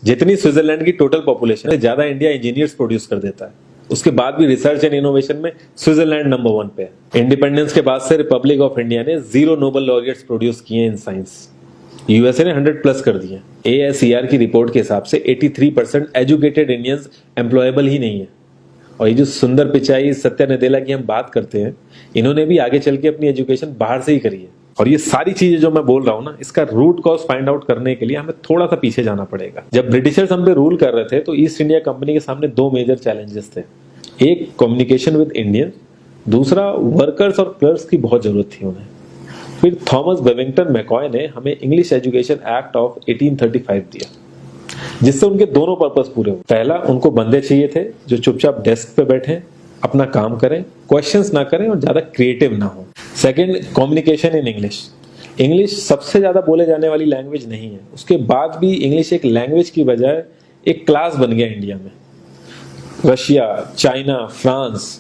जितनी स्विट्जरलैंड की total population है ज्यादा इंडिया इंजीनियर्स प्रोड्यूस कर देता है। उसके बाद भी रिसर्च एंड इनोवेशन में स्विट्जरलैंड नंबर 1 पे है। इंडिपेंडेंस के बाद से रिपब्लिक ऑफ इंडिया ने 0 नोबेल लॉरिएट्स प्रोड्यूस किए इन साइंस। यूएसए ने 100 प्लस कर दिए। ASER की रिपोर्ट के हिसाब से 83% एजुकेटेड इंडियंस एम्प्लॉयबल ही नहीं है। और ये जो सुंदर पिचाई, सत्या नदेला की हम बात करते हैं, इन्होंने भी आगे चल के अपनी एजुकेशन बाहर से ही करी है। और ये सारी चीजें जो मैं बोल रहा हूँ ना, इसका रूट कॉज फाइंड आउट करने के लिए हमें थोड़ा सा पीछे जाना पड़ेगा। जब ब्रिटिशर्स हम पे रूल कर रहे थे तो ईस्ट इंडिया कंपनी के सामने 2 मेजर चैलेंजेस थे। एक कम्युनिकेशन विद इंडियन, दूसरा वर्कर्स और क्लर्क्स की बहुत जरूरत थी उन्हें। फिर थॉमस बेविंगटन मैकॉय ने हमें इंग्लिश एजुकेशन एक्ट ऑफ 1835 दिया, जिससे उनके दोनों पर्पस पूरे हुए। पहला, उनको बंदे चाहिए थे जो चुपचाप डेस्क पे बैठे, अपना काम करें, क्वेश्चंस ना करें और ज्यादा क्रिएटिव ना हो। Second, communication in English. English सबसे ज्यादा बोले जाने वाली लैंग्वेज नहीं है, उसके बाद भी इंग्लिश एक लैंग्वेज की बजाय एक क्लास बन गया इंडिया में। रशिया, चाइना, फ्रांस,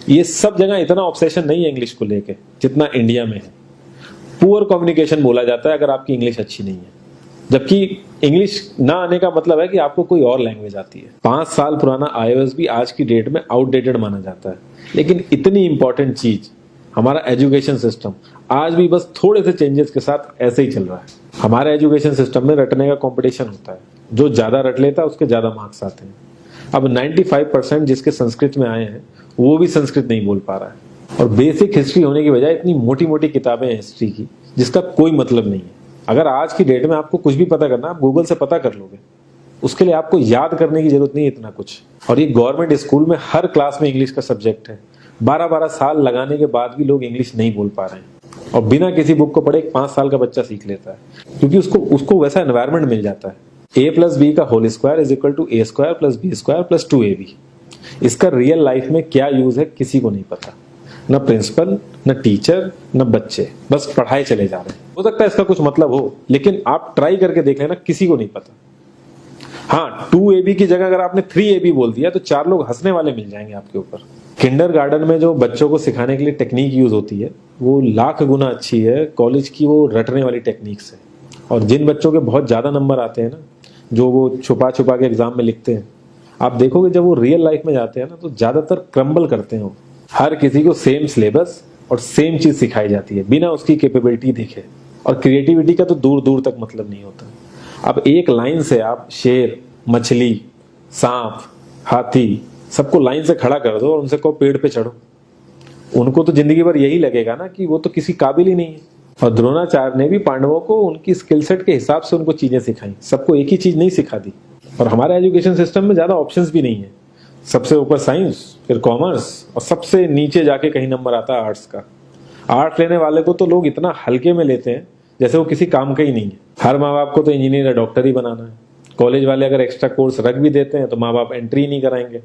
ये सब जगह इतना ऑब्सेशन नहीं है इंग्लिश को लेके जितना इंडिया में है। पुअर कम्युनिकेशन बोला जाता है अगर आपकी इंग्लिश अच्छी नहीं है, जबकि इंग्लिश ना आने का मतलब है कि आपको कोई और लैंग्वेज आती है। 5 साल पुराना iOS भी आज की डेट में आउटडेटेड माना जाता है। लेकिन इतनी इंपॉर्टेंट चीज हमारा एजुकेशन सिस्टम आज भी बस थोड़े से चेंजेस के साथ ऐसे ही चल रहा है। हमारे एजुकेशन सिस्टम में रटने का कंपटीशन होता है, जो ज्यादा रट लेता है उसके ज्यादा मार्क्स आते हैं। अब 95% जिसके संस्कृत में आए हैं वो भी संस्कृत नहीं बोल पा रहा है। और बेसिक हिस्ट्री होने की बजाय इतनी मोटी मोटी किताबें हैं हिस्ट्री की जिसका कोई मतलब नहीं है। अगर आज की डेट में आपको कुछ भी पता करना, आप गूगल से पता कर लोगे, उसके लिए आपको याद करने की जरूरत नहीं है इतना कुछ। और ये गवर्नमेंट स्कूल में हर क्लास में इंग्लिश का सब्जेक्ट है। 12-12 साल लगाने के बाद भी लोग इंग्लिश नहीं बोल पा रहे हैं। और बिना किसी बुक को पढ़े 5 साल का बच्चा सीख लेता है, क्योंकि उसको वैसा एनवायरमेंट मिल जाता है। A+B का whole square is equal to A² + B² + 2AB। इसका रियल लाइफ में क्या यूज है किसी को नहीं पता, न प्रिंसिपल, न टीचर, न बच्चे, बस पढ़ाई चले जा रहे हैं। हो सकता है इसका कुछ मतलब हो, लेकिन आप ट्राई करके देख लेना, किसी को नहीं पता। हाँ, 2AB की जगह अगर आपने 3AB बोल दिया तो 4 लोग हंसने वाले मिल जाएंगे आपके ऊपर। किंडरगार्टन में जो बच्चों को सिखाने के लिए टेक्निक यूज होती है वो लाख गुना अच्छी है कॉलेज की वो रटने वाली टेक्निक से। और जिन बच्चों के बहुत ज्यादा नंबर आते हैं ना, जो वो छुपा छुपा के एग्जाम में लिखते हैं, आप देखोगे जब वो रियल लाइफ में जाते हैं ना तो ज्यादातर क्रम्बल करते हैं। हर किसी को सेम सिलेबस और सेम चीज सिखाई जाती है बिना उसकी कैपेबिलिटी देखे। और क्रिएटिविटी का तो दूर दूर तक मतलब नहीं होता। अब एक लाइन से आप शेर, मछली, सांप, हाथी सबको लाइन से खड़ा कर दो और उनसे कहो पेड़ पे चढ़ो, उनको तो जिंदगी भर यही लगेगा ना कि वो तो किसी काबिल ही नहीं है। और द्रोणाचार्य ने भी पांडवों को उनकी स्किल सेट के हिसाब से उनको चीजें सिखाई, सबको एक ही चीज नहीं सिखा दी। और हमारे एजुकेशन सिस्टम में ज्यादा ऑप्शंस भी नहीं है। सबसे ऊपर साइंस, फिर कॉमर्स, और सबसे नीचे जाके कहीं नंबर आता है आर्ट्स का। आर्ट्स लेने वाले को तो लोग इतना हल्के में लेते हैं जैसे वो किसी काम का ही नहीं है। हर माँ बाप को तो इंजीनियर या डॉक्टर ही बनाना है। कॉलेज वाले अगर एक्स्ट्रा कोर्स रख भी देते हैं तो माँ बाप एंट्री नहीं कराएंगे,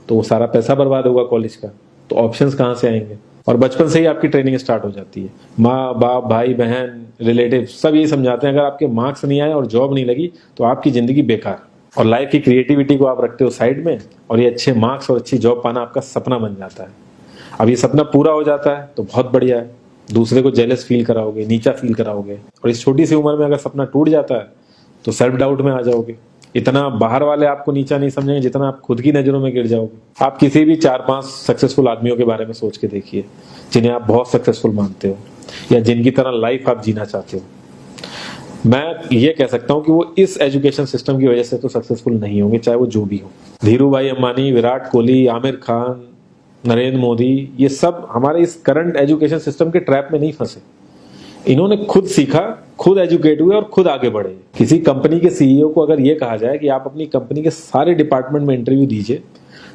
तो वो सारा पैसा बर्बाद होगा कॉलेज का। तो ऑप्शंस कहाँ से आएंगे? और बचपन से ही आपकी ट्रेनिंग स्टार्ट हो जाती है। माँ बाप, भाई बहन, रिलेटिव सब यही समझाते हैं अगर आपके मार्क्स नहीं आए और जॉब नहीं लगी तो आपकी जिंदगी बेकार। और लाइफ की क्रिएटिविटी को आप रखते हो साइड में, और ये अच्छे मार्क्स और अच्छी जॉब पाना आपका सपना बन जाता है। अब ये सपना पूरा हो जाता है तो बहुत बढ़िया है, दूसरे को जेलस फील कराओगे, नीचा फील कराओगे। और इस छोटी सी उम्र में अगर सपना टूट जाता है तो सेल्फ डाउट में आ जाओगे। इतना बाहर वाले आपको नीचा नहीं समझेंगे जितना आप खुद की नजरों में गिर जाओगे। आप किसी भी 4-5 सक्सेसफुल आदमियों के बारे में सोच के देखिए जिन्हें आप बहुत सक्सेसफुल मानते हो या जिनकी तरह लाइफ आप जीना चाहते हो। मैं ये कह सकता हूं कि वो इस एजुकेशन सिस्टम की वजह से तो सक्सेसफुल नहीं होंगे, चाहे वो जो भी हो। धीरू भाई अंबानी, विराट कोहली, आमिर खान, नरेंद्र मोदी, ये सब हमारे इस करंट एजुकेशन सिस्टम के ट्रैप में नहीं फंसे। इन्होंने खुद सीखा, खुद एजुकेट हुए और खुद आगे बढ़े। किसी कंपनी के सीईओ को अगर ये कहा जाए कि आप अपनी कंपनी के सारे डिपार्टमेंट में इंटरव्यू दीजिए,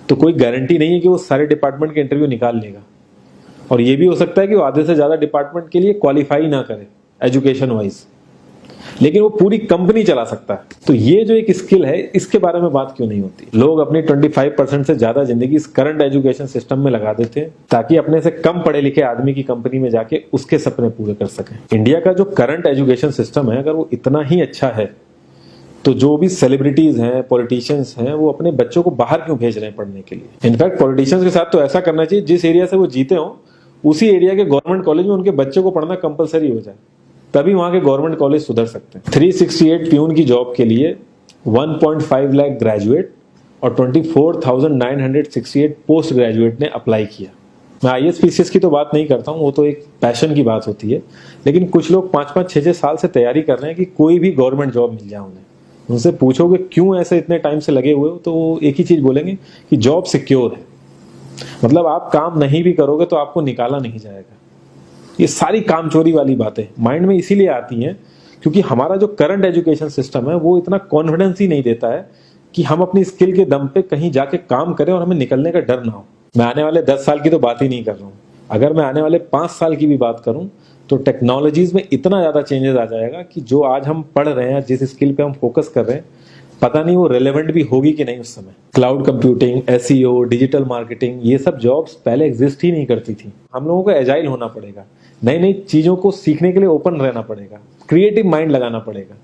तो कोई गारंटी नहीं है कि वो सारे डिपार्टमेंट के इंटरव्यू निकाल लेगा। और ये भी हो सकता है कि वो आधे से ज्यादा डिपार्टमेंट के लिए क्वालिफाई ना करे एजुकेशन वाइज, लेकिन वो पूरी कंपनी चला सकता है। तो ये जो एक स्किल है, इसके बारे में बात क्यों नहीं होती? लोग अपनी 25% से ज्यादा जिंदगी इस करंट एजुकेशन सिस्टम में लगा देते हैं ताकि अपने से कम पढ़े लिखे आदमी की कंपनी में जाके उसके सपने पूरे कर सकें। इंडिया का जो करंट एजुकेशन सिस्टम है, अगर वो इतना ही अच्छा है तो जो भी सेलिब्रिटीज हैं, पॉलिटिशियंस हैं, वो अपने बच्चों को बाहर क्यों भेज रहे हैं पढ़ने के लिए? इनफैक्ट पॉलिटिशियंस के साथ तो ऐसा करना चाहिए, जिस एरिया से वो जीते हो उसी एरिया के गवर्नमेंट कॉलेज में उनके बच्चे को पढ़ना कंपलसरी हो जाए, तभी वहां के गवर्नमेंट कॉलेज सुधर सकते हैं। 368 प्यून की जॉब के लिए 1.5 लाख ग्रेजुएट और 24,968 पोस्ट ग्रेजुएट ने अप्लाई किया। मैं IAS PCS की तो बात नहीं करता हूँ, वो तो एक पैशन की बात होती है, लेकिन कुछ लोग 5-5, 6-6 साल से तैयारी कर रहे हैं कि कोई भी गवर्नमेंट जॉब मिल जाए उन्हें। उनसे पूछोगे क्यों ऐसे इतने टाइम से लगे हुए हो, तो वो एक ही चीज बोलेंगे कि जॉब सिक्योर है। मतलब आप काम नहीं भी करोगे तो आपको निकाला नहीं जाएगा। ये सारी कामचोरी वाली बातें माइंड में इसीलिए आती हैं क्योंकि हमारा जो करंट एजुकेशन सिस्टम है वो इतना कॉन्फिडेंस ही नहीं देता है कि हम अपनी स्किल के दम पे कहीं जाके काम करें और हमें निकलने का डर ना हो। मैं आने वाले 10 साल की तो बात ही नहीं कर रहा हूँ, अगर मैं आने वाले 5 साल की भी बात करूं तो टेक्नोलॉजीज में इतना ज्यादा चेंजेस आ जाएगा कि जो आज हम पढ़ रहे हैं, जिस स्किल पे हम फोकस कर रहे हैं, पता नहीं वो रेलेवेंट भी होगी कि नहीं उस समय। Cloud computing, SEO, digital marketing, ये सब जॉब्स पहले एग्जिस्ट ही नहीं करती थी। हम लोगों को एजाइल होना पड़ेगा, नई नई चीजों को सीखने के लिए ओपन रहना पड़ेगा, क्रिएटिव माइंड लगाना पड़ेगा।